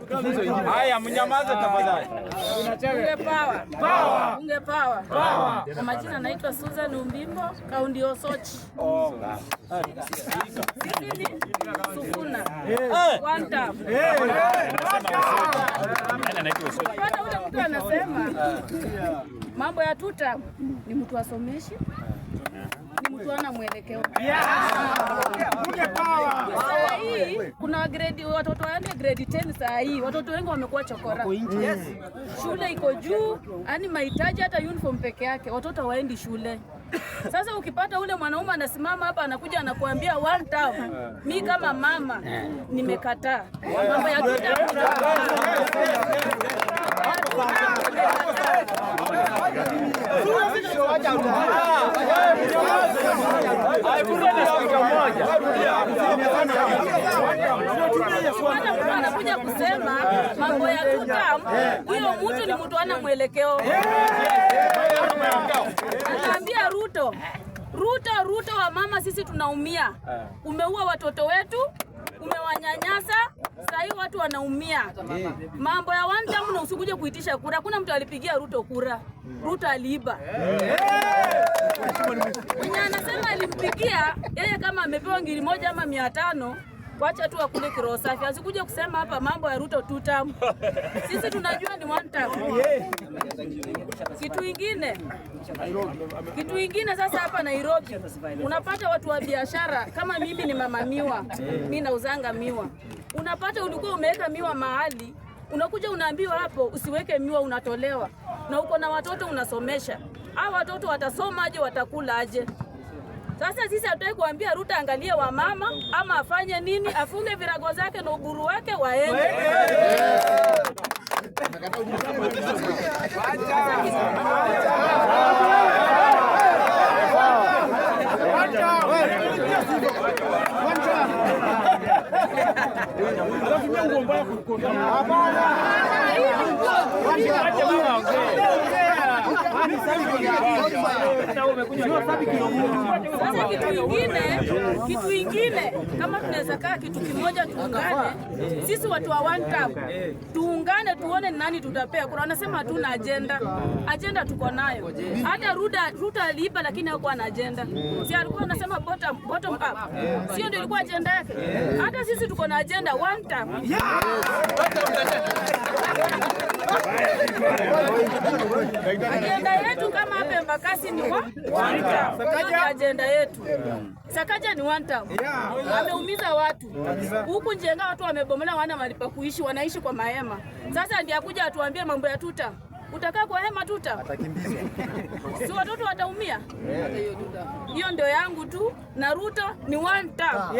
Haya, mnyamaze tafadhali. Bunge Power. Kwa majina naitwa Susan Umbimbo, Kaunti Osochi. Sisi ni Sufuna. One term. Bwana ule mtu anasema mambo ya two term ni mtu asomeshi, ni mtu ana mwelekeo. Bunge Power. Saa hii kuna grade watoto waende grade 10 saa hii. Watoto wengi wamekuwa chokora. Shule iko juu, yani mahitaji hata uniform peke yake watoto waendi shule. Sasa ukipata ule mwanaume anasimama hapa anakuja anakuambia one term, mimi kama mama nimekataa. Mambo ya anakuja kusema mambo ya two term, huyo mtu ni mtu ana mwelekeo. Anaambia Ruto wa mama, sisi tunaumia. Umeua watoto wetu, umewanyanyasa, sasa hivi watu wanaumia. Mambo ya one term na usikuje kuitisha kura. Hakuna mtu alipigia Ruto kura. Ruto aliiba. Mwenye anasema alimpigia yeye kama amepewa 1,000 ama 500, wacha tu akule kiroho safi. Asikuje kusema hapa mambo ya Ruto two term. Sisi tunajua ni one term. Kitu ingine sasa hapa Nairobi unapata watu wa biashara kama mimi ni mama miwa, mimi nauzanga miwa. Unapata ulikuwa umeweka miwa mahali, unakuja unaambiwa hapo usiweke miwa, unatolewa. Na uko na watoto unasomesha. Hao watoto watasoma aje, watakula aje? Sasa sisi hatutaki kuambia Ruto angalie wa mama ama afanye nini, afunge virago zake na uburu wake waende. Sasa kitu ingine kama tunaweza kaa kitu kimoja tuungane, sisi watu wa one term tuungane, tuone nani tutapea. Kuna wanasema hatuna agenda tuko nayo. Hata Ruto aliiba lakini hakuwa na agenda. Si alikuwa anasema bottom up. Sio ndio ilikuwa agenda yake? Hata sisi tuko na agenda one term. Agenda yetu kama hapa Embakasi ni one term. Sakaja agenda yetu. Sakaja ni one term. Ameumiza watu. Huku Njenga watu wamebomola, wana malipa kuishi, wanaishi kwa mahema. Sasa ndiye akuja atuambie mambo ya two term. Utakaa kwa hema tuta? Atakimbizwa. Si watoto wataumia? Hiyo ndio yangu tu, na Ruto ni one term.